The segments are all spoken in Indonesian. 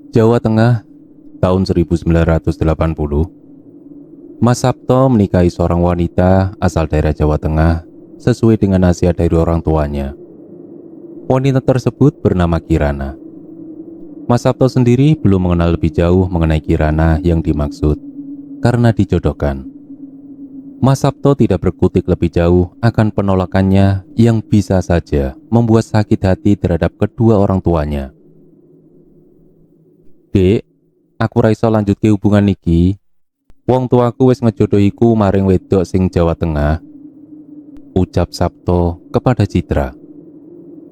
Jawa Tengah, tahun 1980. Mas Sabto menikahi seorang wanita asal daerah Jawa Tengah sesuai dengan nasihat dari orang tuanya. Wanita tersebut bernama Kirana. Mas Sabto sendiri belum mengenal lebih jauh mengenai Kirana yang dimaksud karena dijodohkan. Mas Sabto tidak berkutik lebih jauh akan penolakannya yang bisa saja membuat sakit hati terhadap kedua orang tuanya. Dek, aku ra iso lanjutke hubungan iki. Wong tuaku wis ngejodohiku maring wedok sing Jawa Tengah, ucap Sabto kepada Citra.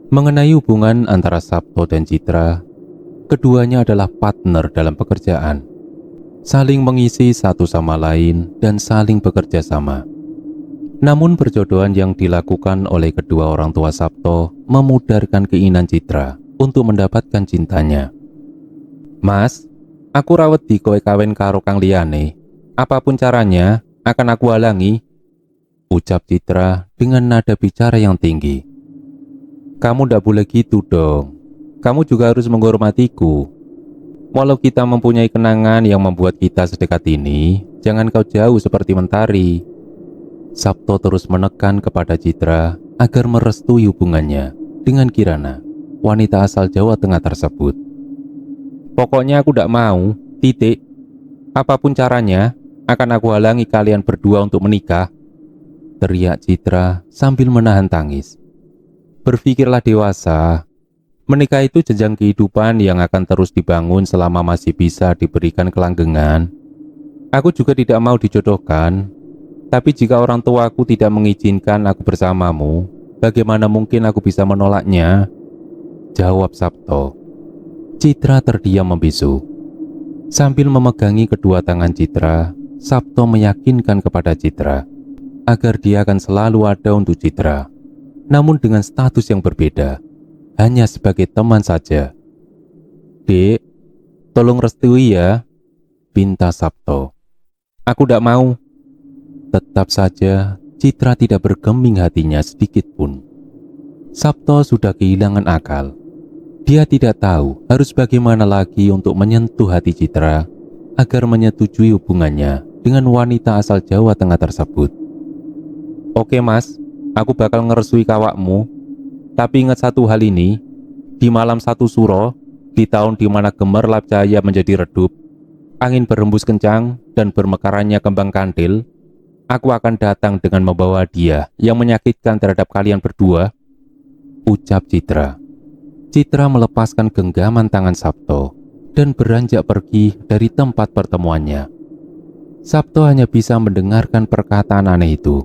Mengenai hubungan antara Sabto dan Citra, keduanya adalah partner dalam pekerjaan, saling mengisi satu sama lain dan saling bekerja sama. Namun perjodohan yang dilakukan oleh kedua orang tua Sabto memudarkan keinginan Citra untuk mendapatkan cintanya. Mas, aku rawat di kowe kawin karo kang liyane. Apapun caranya, akan aku halangi, ucap Citra dengan nada bicara yang tinggi. Kamu ndak boleh gitu dong. Kamu juga harus menghormatiku. Walau kita mempunyai kenangan yang membuat kita sedekat ini, jangan kau jauh seperti mentari. Sabto terus menekan kepada Citra agar merestui hubungannya dengan Kirana, wanita asal Jawa Tengah tersebut. Pokoknya aku ndak mau, titik. Apapun caranya, akan aku halangi kalian berdua untuk menikah, teriak Citra sambil menahan tangis. Berpikirlah dewasa. Menikah itu jenjang kehidupan yang akan terus dibangun selama masih bisa diberikan kelanggengan. Aku juga tidak mau dijodohkan, tapi jika orang tuaku tidak mengizinkan aku bersamamu, bagaimana mungkin aku bisa menolaknya? Jawab Sabto. Citra terdiam membisu. Sambil memegangi kedua tangan Citra, Sabto meyakinkan kepada Citra agar dia akan selalu ada untuk Citra, namun dengan status yang berbeda, hanya sebagai teman saja. Dek, tolong restui ya, pinta Sabto. Aku tidak mau. Tetap saja Citra tidak bergeming hatinya sedikit pun. Sabto sudah kehilangan akal. Dia tidak tahu harus bagaimana lagi untuk menyentuh hati Citra agar menyetujui hubungannya dengan wanita asal Jawa Tengah tersebut. Oke mas, aku bakal ngeresui kawakmu. Tapi ingat satu hal ini, di malam satu suro, di tahun di mana gemerlap cahaya menjadi redup, angin berhembus kencang dan bermekarannya kembang kandil, aku akan datang dengan membawa hadiah yang menyakitkan terhadap kalian berdua, ucap Citra. Citra melepaskan genggaman tangan Sabto dan beranjak pergi dari tempat pertemuannya. Sabto hanya bisa mendengarkan perkataan aneh itu.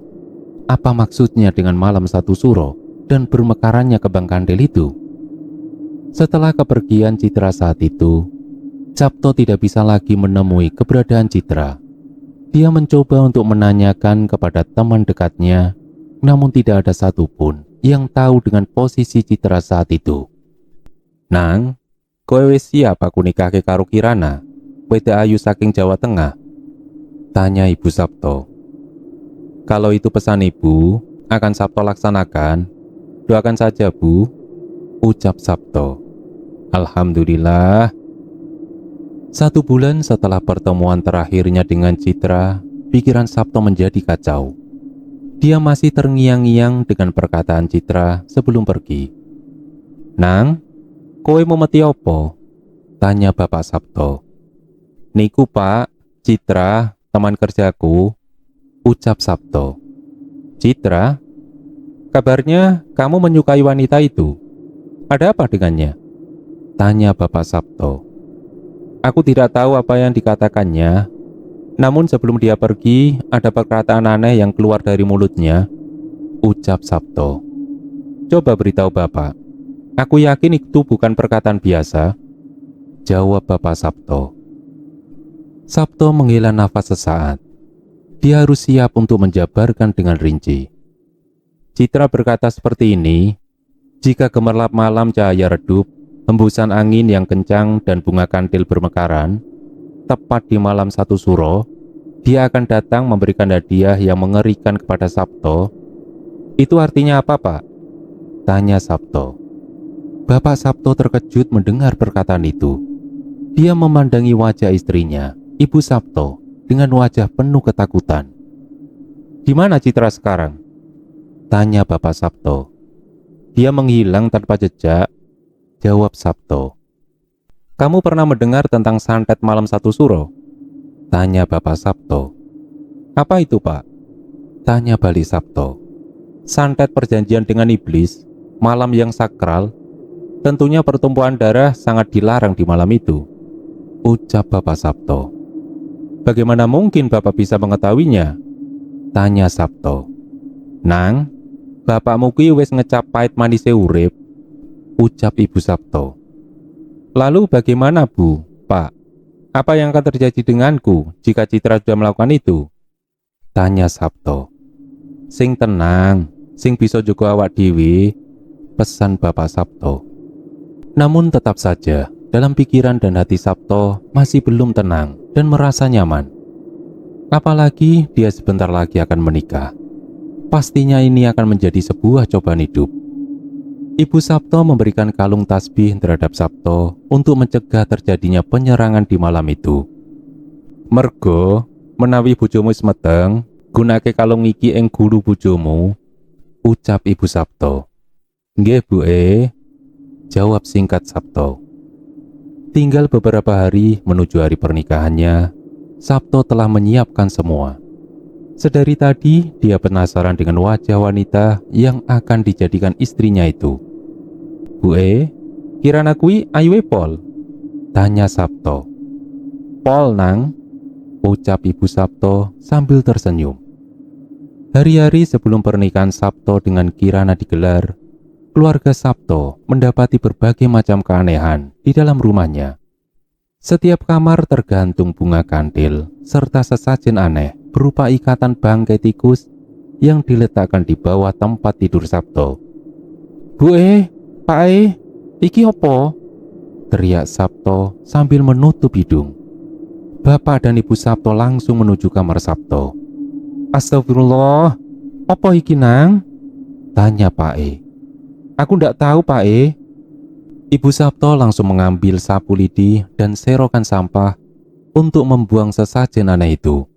Apa maksudnya dengan malam satu suro dan bermekarannya kembang kandil itu? Setelah kepergian Citra saat itu, Sabto tidak bisa lagi menemui keberadaan Citra. Dia mencoba untuk menanyakan kepada teman dekatnya, namun tidak ada satupun yang tahu dengan posisi Citra saat itu. Nang, kowe wis siap aku nikahke karo Kirana, wedok ayu saking Jawa Tengah? Tanya Ibu Sabto. Kalau itu pesan Ibu, akan Sabto laksanakan. Doakan saja Bu, ucap Sabto. Alhamdulillah. 1 bulan setelah pertemuan terakhirnya dengan Citra, pikiran Sabto menjadi kacau. Dia masih terngiang-ngiang dengan perkataan Citra sebelum pergi. Nang, kowe mau meti opo? Tanya Bapak Sabto. Niku Pak, Citra, teman kerjaku, ucap Sabto. Citra, kabarnya kamu menyukai wanita itu. Ada apa dengannya? Tanya Bapak Sabto. Aku tidak tahu apa yang dikatakannya, namun sebelum dia pergi, ada perkataan aneh yang keluar dari mulutnya, ucap Sabto. Coba beritahu Bapak. Aku yakin itu bukan perkataan biasa, jawab Bapak Sabto. Sabto menghela nafas sesaat. Dia harus siap untuk menjabarkan dengan rinci. Citra berkata seperti ini, jika gemerlap malam cahaya redup, hembusan angin yang kencang dan bunga kantil bermekaran, tepat di malam satu suro, dia akan datang memberikan hadiah yang mengerikan kepada Sabto. Itu artinya apa Pak? Tanya Sabto. Bapak Sabto terkejut mendengar perkataan itu. Dia memandangi wajah istrinya, Ibu Sabto, dengan wajah penuh ketakutan. "Di mana Citra sekarang?" tanya Bapak Sabto. "Dia menghilang tanpa jejak," jawab Sabto. "Kamu pernah mendengar tentang santet malam satu suro?" tanya Bapak Sabto. "Apa itu, Pak?" tanya Bali Sabto. "Santet perjanjian dengan iblis, malam yang sakral. Tentunya pertumpahan darah sangat dilarang di malam itu," ucap Bapak Sabto. "Bagaimana mungkin Bapak bisa mengetahuinya?" tanya Sabto. "Nang, bapakmu ki wis ngecap pait manise urip," ucap Ibu Sabto. "Lalu bagaimana, Bu, Pak? Apa yang akan terjadi denganku jika Citra sudah melakukan itu?" tanya Sabto. "Sing tenang, sing bisa jaga awak dhewe," pesan Bapak Sabto. Namun tetap saja, dalam pikiran dan hati Sabto masih belum tenang dan merasa nyaman. Apalagi dia sebentar lagi akan menikah. Pastinya ini akan menjadi sebuah cobaan hidup. Ibu Sabto memberikan kalung tasbih terhadap Sabto untuk mencegah terjadinya penyerangan di malam itu. "Mergo menawi bojomu wis meteng, gunake kalung iki ing gulu bojomu," ucap Ibu Sabto. "Nggih, Bu, jawab singkat Sabto. Tinggal beberapa hari menuju hari pernikahannya, Sabto telah menyiapkan semua. Sedari tadi dia penasaran dengan wajah wanita yang akan dijadikan istrinya itu. "Bu, kirana kui ayu Pol?" tanya Sabto. "Pol, Nang," ucap Ibu Sabto sambil tersenyum. Hari-hari sebelum pernikahan Sabto dengan Kirana digelar, keluarga Sabto mendapati berbagai macam keanehan di dalam rumahnya. Setiap kamar tergantung bunga kandil serta sesajen aneh berupa ikatan bangkai tikus yang diletakkan di bawah tempat tidur Sabto. "Bu, Pak, iki opo?" teriak Sabto sambil menutup hidung. Bapak dan Ibu Sabto langsung menuju kamar Sabto. "Astagfirullah, opo iki, Nang?" tanya Pak. "Aku ndak tahu, Pak." Ibu Sabto langsung mengambil sapu lidi dan serokan sampah untuk membuang sesajen aneh itu.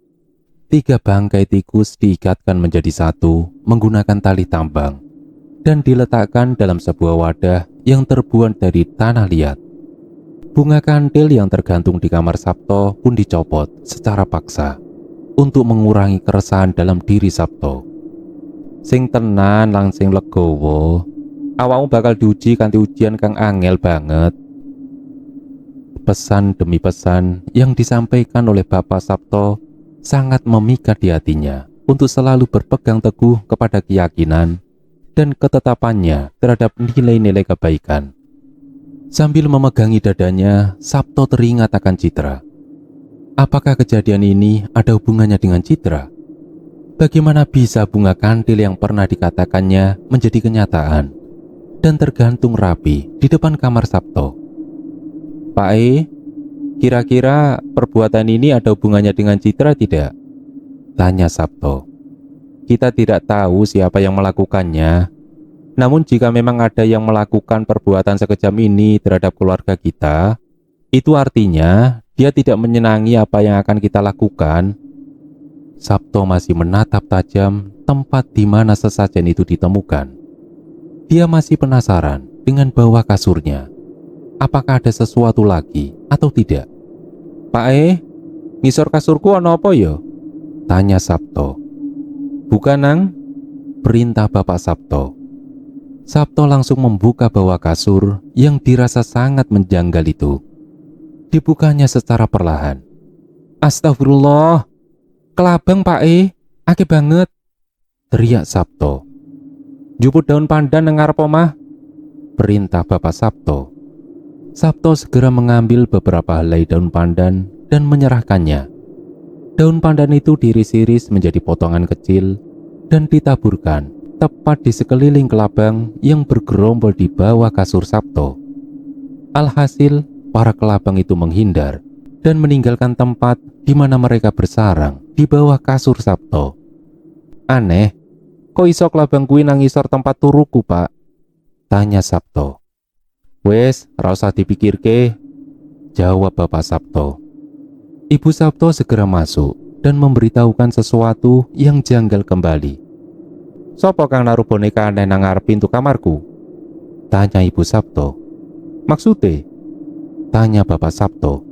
3 bangkai tikus diikatkan menjadi satu menggunakan tali tambang dan diletakkan dalam sebuah wadah yang terbuat dari tanah liat. Bunga kandil yang tergantung di kamar Sabto pun dicopot secara paksa untuk mengurangi keresahan dalam diri Sabto. "Sing tenan lang sing legowo. Awakmu bakal diuji kanthi ujian kang angel banget," pesan demi pesan yang disampaikan oleh Bapak Sabto sangat memikat di hatinya untuk selalu berpegang teguh kepada keyakinan dan ketetapannya terhadap nilai-nilai kebaikan. Sambil memegangi dadanya, Sabto teringat akan Citra. Apakah kejadian ini ada hubungannya dengan Citra? Bagaimana bisa bunga kandil yang pernah dikatakannya menjadi kenyataan dan tergantung rapi di depan kamar Sabto? "Pak, kira-kira perbuatan ini ada hubungannya dengan Citra tidak?" tanya Sabto. "Kita tidak tahu siapa yang melakukannya. Namun jika memang ada yang melakukan perbuatan sekejam ini terhadap keluarga kita, itu artinya dia tidak menyenangi apa yang akan kita lakukan." Sabto masih menatap tajam tempat di mana sesajen itu ditemukan. Dia masih penasaran dengan bawah kasurnya. Apakah ada sesuatu lagi atau tidak? "Pak, ngisor kasurku ana apa ya?" tanya Sabto. "Bukan, Nang," perintah Bapak Sabto. Sabto langsung membuka bawah kasur yang dirasa sangat menjanggal itu. Dibukanya secara perlahan. "Astagfirullah, kelabang Pak, akeh banget," teriak Sabto. "Juput daun pandan nang ngarep omah," perintah Bapak Sabto. Sabto segera mengambil beberapa helai daun pandan dan menyerahkannya. Daun pandan itu diiris-iris menjadi potongan kecil dan ditaburkan tepat di sekeliling kelabang yang bergerombol di bawah kasur Sabto. Alhasil, para kelabang itu menghindar dan meninggalkan tempat di mana mereka bersarang di bawah kasur Sabto. "Aneh, kok iso kelabang kuwi nang ngisor tempat turuku, Pak?" tanya Sabto. "Wes, ra usah dipikirke," jawab Bapak Sabto. Ibu Sabto segera masuk dan memberitahukan sesuatu yang janggal kembali. "Sopo kang naruh boneka aneh nang ngarep pintu kamarku?" tanya Ibu Sabto. "Maksude?" tanya Bapak Sabto.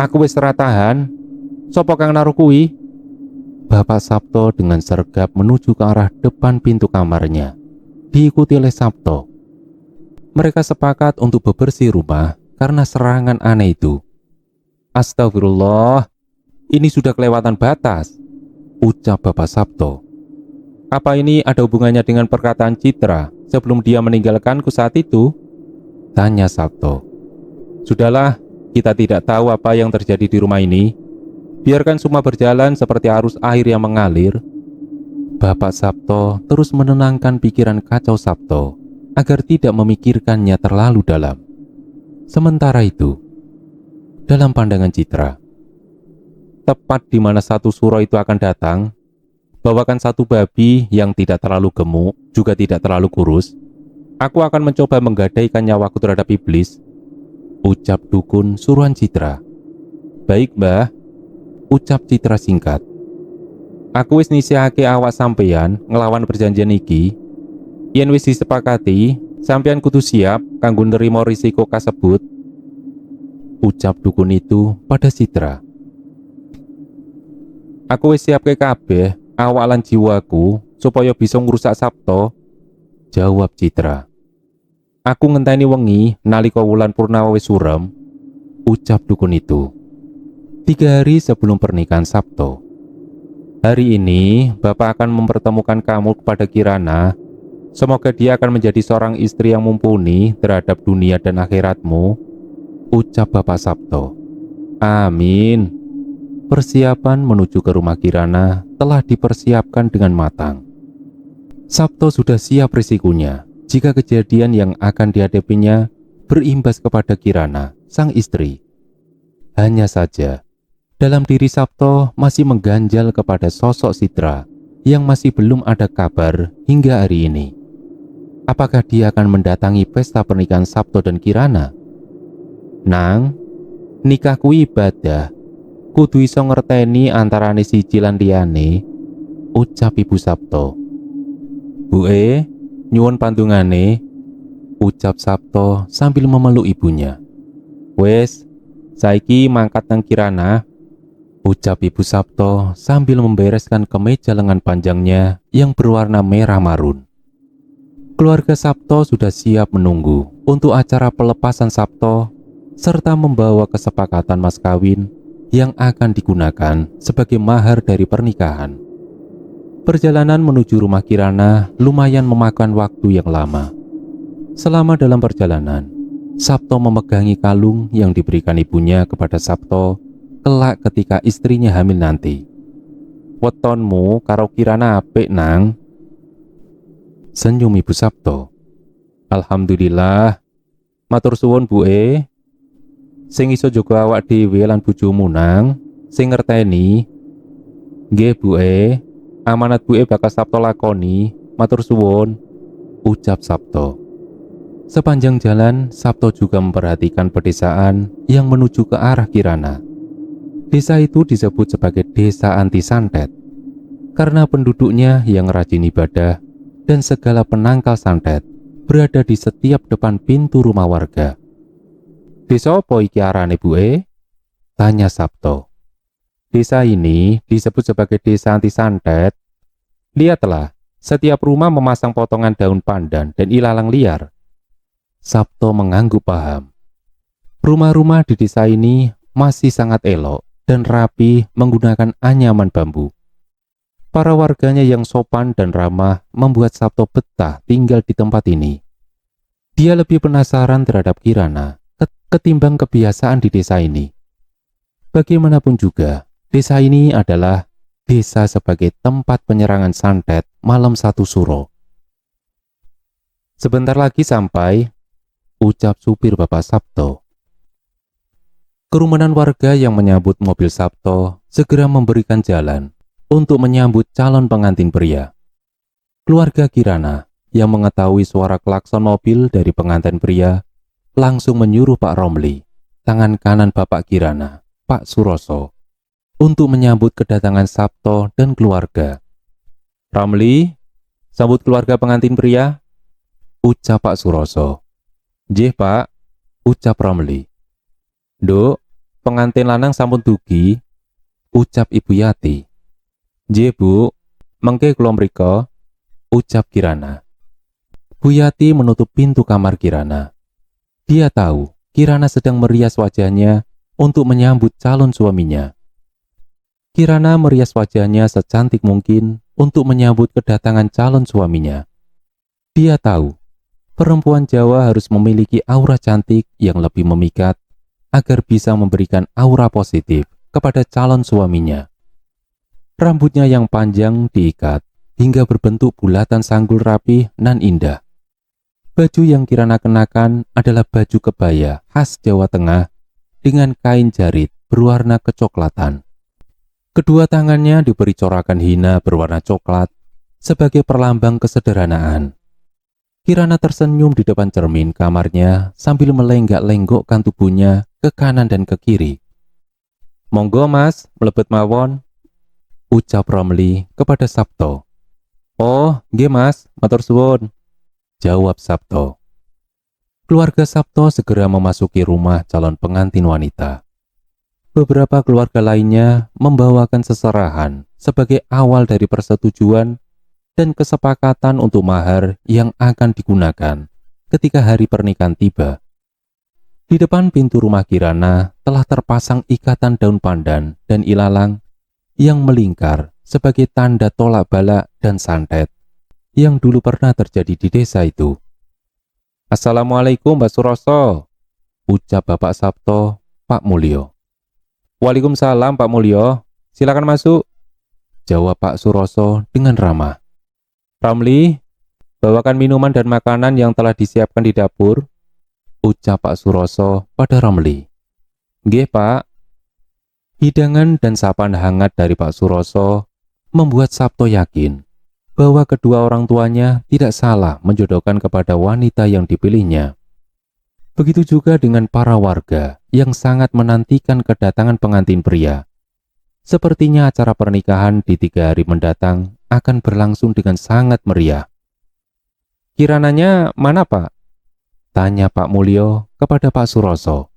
"Aku wis ora tahan. Sopo kang naruh kuwi?" Bapak Sabto dengan sergap menuju ke arah depan pintu kamarnya, diikuti oleh Sabto. Mereka sepakat untuk bebersih rumah karena serangan aneh itu. "Astagfirullah, ini sudah kelewatan batas," ucap Bapak Sabto. "Apa ini ada hubungannya dengan perkataan Citra sebelum dia meninggalkanku saat itu?" tanya Sabto. "Sudahlah, kita tidak tahu apa yang terjadi di rumah ini. Biarkan semua berjalan seperti arus air yang mengalir." Bapak Sabto terus menenangkan pikiran kacau Sabto agar tidak memikirkannya terlalu dalam. Sementara itu, dalam pandangan Citra, tepat di mana satu suro itu akan datang, bawakan satu babi yang tidak terlalu gemuk, juga tidak terlalu kurus. "Aku akan mencoba menggadaikan nyawaku terhadap iblis," ucap dukun suruhan Citra. "Baik, Mbah," ucap Citra singkat. "Aku wis nisihake awak sampeyan ngelawan perjanjian iki. Yen wis disepakati, sampeyan kudu siap kanggo nerima risiko kasebut," ucap dukun itu pada Citra. "Aku wis siapke kabeh awak lan jiwaku supaya bisa ngrusak Sabto," jawab Citra. "Aku ngenteni wengi nalika wulan purnama wis surem," ucap dukun itu. 3 hari sebelum pernikahan Sabto. "Hari ini Bapak akan mempertemukan kamu kepada Kirana. Semoga dia akan menjadi seorang istri yang mumpuni terhadap dunia dan akhiratmu," ucap Bapak Sabto. "Amin." Persiapan menuju ke rumah Kirana telah dipersiapkan dengan matang. Sabto sudah siap risikonya jika kejadian yang akan dihadapinya berimbas kepada Kirana, sang istri. Hanya saja, dalam diri Sabto masih mengganjal kepada sosok Citra yang masih belum ada kabar hingga hari ini. Apakah dia akan mendatangi pesta pernikahan Sabto dan Kirana? "Nang, nikah kuwi ibadah. Kudu iso ngerteni antarane siji lan liyane," ucap Ibu Sabto. "Bu, nyuwun pandungane," ucap Sabto sambil memeluk ibunya. "Wes, saiki mangkat nang Kirana," ucap Ibu Sabto sambil membereskan kemeja lengan panjangnya yang berwarna merah marun. Keluarga Sabto sudah siap menunggu untuk acara pelepasan Sabto serta membawa kesepakatan mas kawin yang akan digunakan sebagai mahar dari pernikahan. Perjalanan menuju rumah Kirana lumayan memakan waktu yang lama. Selama dalam perjalanan, Sabto memegangi kalung yang diberikan ibunya kepada Sabto kelak ketika istrinya hamil nanti. "Wetonmu karo Kirana apik, Nang," senyum Ibu Sabto. "Alhamdulillah, matur suwun Bu. Sing iso jaga awak dhewe lan bojomu, Nang, sing ngerteni." "Nggih Bu, amanat Bu bakal Sabto lakoni, matur suwun," ucap Sabto. Sepanjang jalan, Sabto juga memperhatikan pedesaan yang menuju ke arah Kirana. Desa itu disebut sebagai desa anti santet karena penduduknya yang rajin ibadah dan segala penangkal santet berada di setiap depan pintu rumah warga. "Desa apa iki arane, Bu?" tanya Sabto. "Desa ini disebut sebagai desa anti santet. Lihatlah, setiap rumah memasang potongan daun pandan dan ilalang liar." Sabto mengangguk paham. Rumah-rumah di desa ini masih sangat elok dan rapi menggunakan anyaman bambu. Para warganya yang sopan dan ramah membuat Sabto betah tinggal di tempat ini. Dia lebih penasaran terhadap Kirana ketimbang kebiasaan di desa ini. Bagaimanapun juga, desa ini adalah desa sebagai tempat penyerangan santet malam satu suro. "Sebentar lagi sampai," ucap supir Bapak Sabto. Kerumunan warga yang menyambut mobil Sabto segera memberikan jalan untuk menyambut calon pengantin pria. Keluarga Kirana yang mengetahui suara klakson mobil dari pengantin pria langsung menyuruh Pak Romli, tangan kanan Bapak Kirana, Pak Suroso, untuk menyambut kedatangan Sabto dan keluarga. "Ramli, sambut keluarga pengantin pria," ucap Pak Suroso. "Jih Pak," ucap Ramli. "Nduk, pengantin lanang sampun dugi," ucap Ibu Yati. "Jih Bu, mengke kula mrika," ucap Kirana. Bu Yati menutup pintu kamar Kirana. Dia tahu Kirana sedang merias wajahnya untuk menyambut calon suaminya. Kirana merias wajahnya secantik mungkin untuk menyambut kedatangan calon suaminya. Dia tahu perempuan Jawa harus memiliki aura cantik yang lebih memikat agar bisa memberikan aura positif kepada calon suaminya. Rambutnya yang panjang diikat hingga berbentuk bulatan sanggul rapi nan indah. Baju yang Kirana kenakan adalah baju kebaya khas Jawa Tengah dengan kain jarit berwarna kecoklatan. Kedua tangannya diberi corakan hina berwarna coklat sebagai perlambang kesederhanaan. Kirana tersenyum di depan cermin kamarnya sambil melenggak-lenggokkan tubuhnya ke kanan dan ke kiri. "Monggo Mas, mlebet mawon," ucap Ramli kepada Sabto. "Oh, nggih Mas, matur suwun," jawab Sabto. Keluarga Sabto segera memasuki rumah calon pengantin wanita. Beberapa keluarga lainnya membawakan seserahan sebagai awal dari persetujuan dan kesepakatan untuk mahar yang akan digunakan ketika hari pernikahan tiba. Di depan pintu rumah Kirana telah terpasang ikatan daun pandan dan ilalang yang melingkar sebagai tanda tolak bala dan santet yang dulu pernah terjadi di desa itu. "Assalamualaikum Mbak Suroso," ucap Bapak Sabto, Pak Mulyo. "Waalaikumsalam Pak Mulyo, silakan masuk," jawab Pak Suroso dengan ramah. "Ramli, bawakan minuman dan makanan yang telah disiapkan di dapur," ucap Pak Suroso pada Ramli. "Nggih Pak." Hidangan dan sapaan hangat dari Pak Suroso membuat Sabto yakin bahwa kedua orang tuanya tidak salah menjodohkan kepada wanita yang dipilihnya. Begitu juga dengan para warga yang sangat menantikan kedatangan pengantin pria. Sepertinya acara pernikahan di 3 hari mendatang akan berlangsung dengan sangat meriah. "Kirananya mana Pak?" tanya Pak Mulyo kepada Pak Suroso.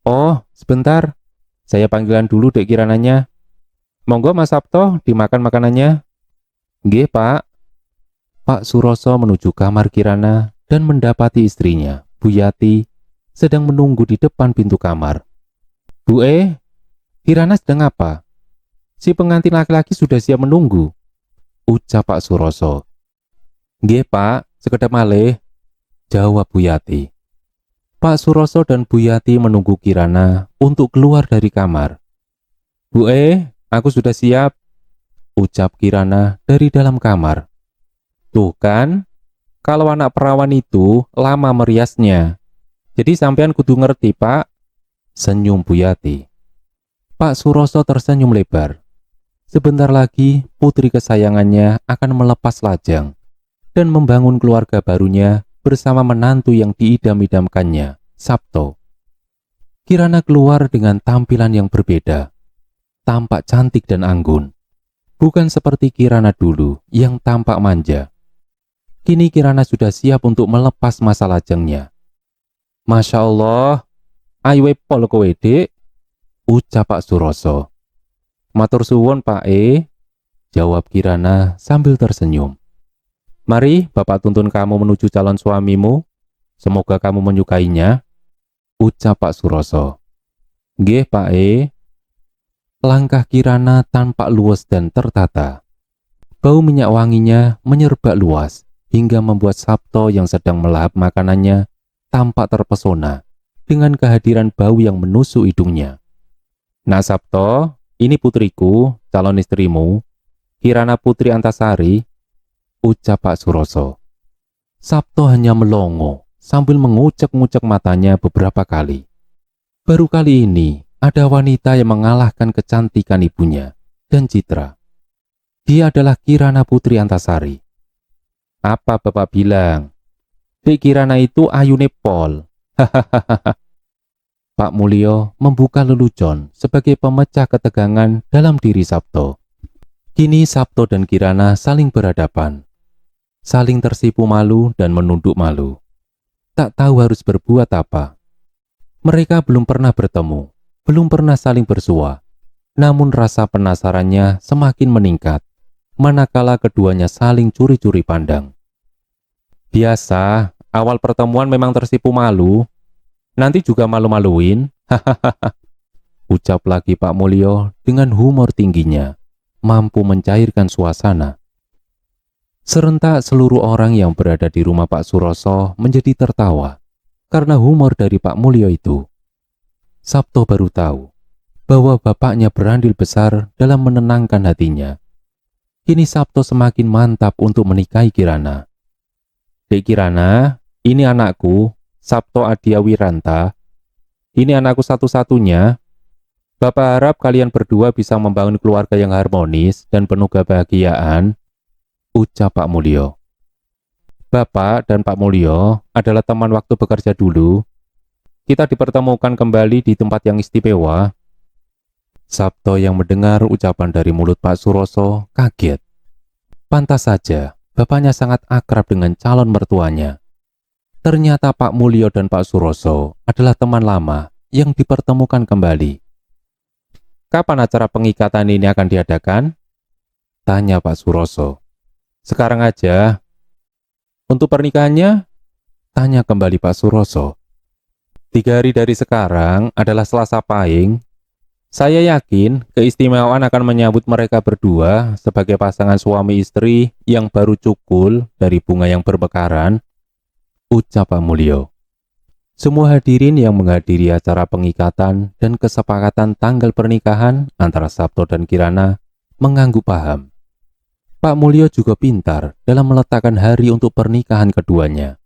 "Oh, sebentar. Saya panggilan dulu dek Kirananya. Monggo Mas Sabto dimakan makanannya." "Nggih Pak." Pak Suroso menuju kamar Kirana dan mendapati istrinya, Bu Yati, sedang menunggu di depan pintu kamar. "Bu Kirana sedang apa? Si pengantin laki-laki sudah siap menunggu," ucap Pak Suroso. "Nggih Pak, sekedap malih," jawab Bu Yati. Pak Suroso dan Bu Yati menunggu Kirana untuk keluar dari kamar. "Bu aku sudah siap," ucap Kirana dari dalam kamar. "Tuh kan, kalau anak perawan itu lama meriasnya. Jadi sampean kudu ngerti Pak," senyum Bu Yati. Pak Suroso tersenyum lebar. Sebentar lagi putri kesayangannya akan melepas lajang dan membangun keluarga barunya bersama menantu yang diidam-idamkannya, Sabto. Kirana keluar dengan tampilan yang berbeda, tampak cantik dan anggun. Bukan seperti Kirana dulu yang tampak manja. Kini Kirana sudah siap untuk melepas masa lajangnya. "Masya Allah, ayo pol kowe Dek," ucap Pak Suroso. "Matur suwun Pak jawab Kirana sambil tersenyum. "Mari Bapak tuntun kamu menuju calon suamimu. Semoga kamu menyukainya," ucap Pak Suroso. "Nggih Pak Langkah Kirana tampak luas dan tertata. Bau minyak wanginya menyerbak luas hingga membuat Sabto yang sedang melahap makanannya tampak terpesona dengan kehadiran bau yang menusuk hidungnya. "Nah Sabto, ini putriku, calon istrimu, Kirana Putri Antasari," ucap Pak Suroso. Sabto hanya melongo sambil mengucek-ngucek matanya beberapa kali. Baru kali ini ada wanita yang mengalahkan kecantikan ibunya dan citra. Dia adalah Kirana Putri Antasari. "Apa Bapak bilang? Dek Kirana itu ayune pol." "Hahaha," Pak Mulyo membuka lelucon sebagai pemecah ketegangan dalam diri Sabto. Kini Sabto dan Kirana saling berhadapan, saling tersipu malu dan menunduk malu. Tak tahu harus berbuat apa. Mereka belum pernah bertemu, belum pernah saling bersua. Namun rasa penasarannya semakin meningkat, manakala keduanya saling curi-curi pandang. Biasa, awal pertemuan memang tersipu malu, nanti juga malu-maluin, hahaha. Ucap lagi Pak Mulyo dengan humor tingginya, mampu mencairkan suasana. Serentak seluruh orang yang berada di rumah Pak Suroso menjadi tertawa karena humor dari Pak Mulyo itu. Sabto baru tahu bahwa bapaknya berandil besar dalam menenangkan hatinya. Kini Sabto semakin mantap untuk menikahi Kirana. Dek Kirana, ini anakku, Sabto Adia Wiranta. Ini anakku satu-satunya. Bapak harap kalian berdua bisa membangun keluarga yang harmonis dan penuh kebahagiaan, ucap Pak Mulyo. Bapak dan Pak Mulyo adalah teman waktu bekerja dulu. Kita dipertemukan kembali di tempat yang istimewa. Sabto yang mendengar ucapan dari mulut Pak Suroso kaget. Pantas saja, bapaknya sangat akrab dengan calon mertuanya. Ternyata Pak Mulyo dan Pak Suroso adalah teman lama yang dipertemukan kembali. Kapan acara pengikatan ini akan diadakan? Tanya Pak Suroso. Sekarang aja. Untuk pernikahannya? Tanya kembali Pak Suroso. 3 hari dari sekarang adalah Selasa Pahing. Saya yakin keistimewaan akan menyambut mereka berdua sebagai pasangan suami istri yang baru cukul dari bunga yang bermekaran, ucap Pak Mulyo. Semua hadirin yang menghadiri acara pengikatan dan kesepakatan tanggal pernikahan antara Sabto dan Kirana mengangguk paham. Pak Mulyo juga pintar dalam meletakkan hari untuk pernikahan keduanya.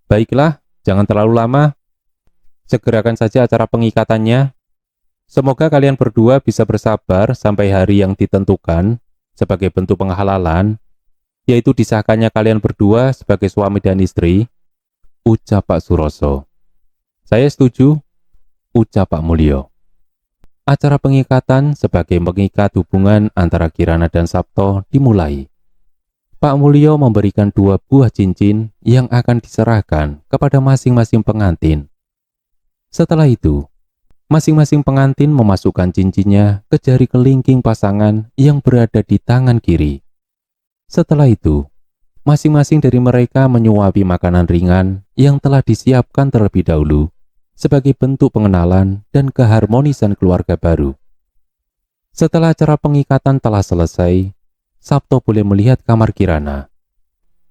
Baiklah, jangan terlalu lama. Segerakan saja acara pengikatannya. Semoga kalian berdua bisa bersabar sampai hari yang ditentukan sebagai bentuk penghalalan, yaitu disahkannya kalian berdua sebagai suami dan istri, ucap Pak Suroso. Saya setuju, ucap Pak Mulyo. Acara pengikatan sebagai mengikat hubungan antara Kirana dan Sabto dimulai. Pak Mulyo memberikan 2 buah cincin yang akan diserahkan kepada masing-masing pengantin. Setelah itu, masing-masing pengantin memasukkan cincinnya ke jari kelingking pasangan yang berada di tangan kiri. Setelah itu, masing-masing dari mereka menyuapi makanan ringan yang telah disiapkan terlebih dahulu sebagai bentuk pengenalan dan keharmonisan keluarga baru. Setelah acara pengikatan telah selesai, Sabto boleh melihat kamar Kirana.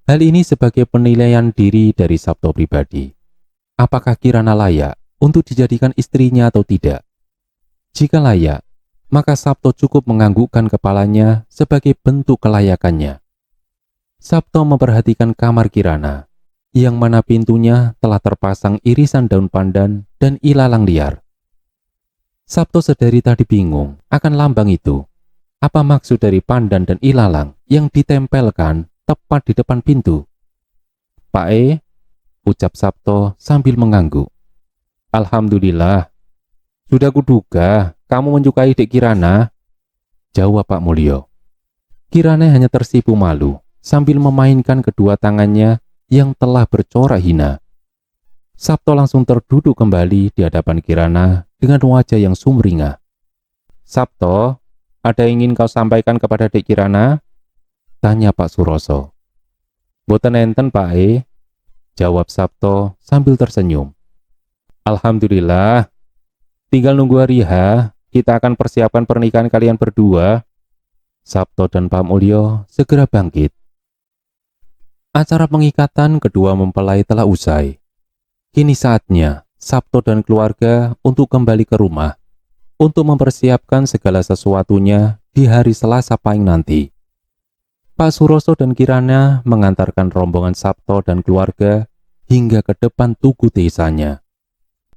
Hal ini sebagai penilaian diri dari Sabto pribadi. Apakah Kirana layak untuk dijadikan istrinya atau tidak? Jika layak, maka Sabto cukup menganggukkan kepalanya sebagai bentuk kelayakannya. Sabto memperhatikan kamar Kirana, yang mana pintunya telah terpasang irisan daun pandan dan ilalang liar. Sabto sedari tadi bingung akan lambang itu. Apa maksud dari pandan dan ilalang yang ditempelkan tepat di depan pintu? Pak ucap Sabto sambil mengangguk. Alhamdulillah, sudah kuduga kamu menyukai Dek Kirana, jawab Pak Mulyo. Kirana hanya tersipu malu sambil memainkan kedua tangannya yang telah bercorak hina. Sabto langsung terduduk kembali di hadapan Kirana dengan wajah yang sumringah. Sabto, ada yang ingin kau sampaikan kepada Dek Kirana? Tanya Pak Suroso. Boten enten Pak jawab Sabto sambil tersenyum. Alhamdulillah, tinggal nunggu hari H, kita akan persiapkan pernikahan kalian berdua. Sabto dan Pak Mulyo segera bangkit. Acara pengikatan kedua mempelai telah usai. Kini saatnya Sabto dan keluarga untuk kembali ke rumah untuk mempersiapkan segala sesuatunya di hari Selasa Pahing nanti. Pak Suroso dan Kirana mengantarkan rombongan Sabto dan keluarga hingga ke depan tugu desanya.